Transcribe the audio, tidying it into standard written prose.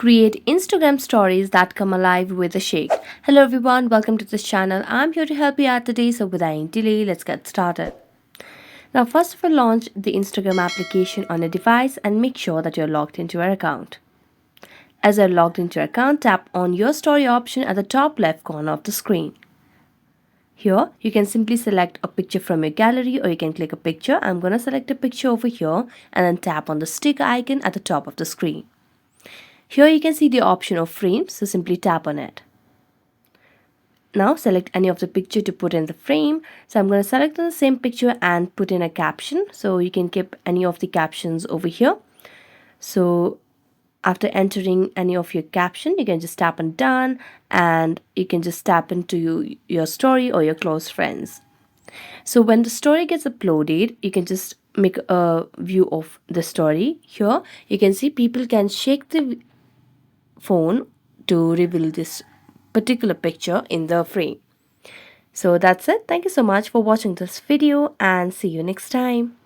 Create Instagram stories that come alive with a shake. Hello everyone, welcome to this channel. I'm here to help you out today, so without any delay, let's get started. Now first of all, launch the Instagram application on a device and make sure that you're logged into your account. As you're logged into your account, tap on your story option at the top left corner of the screen. Here, you can simply select a picture from your gallery or you can click a picture. I'm going to select a picture over here and then tap on the sticker icon at the top of the screen. Here you can see the option of frames, so simply tap on it. Now select any of the picture to put in the frame. So I'm going to select the same picture and put in a caption. So you can keep any of the captions over here. So after entering any of your caption, you can just tap on done and you can just tap into your story or your close friends. So when the story gets uploaded, you can just make a view of the story. Here you can see people can shake the phone to reveal this particular picture in the frame. So that's it. Thank you so much for watching this video and see you next time.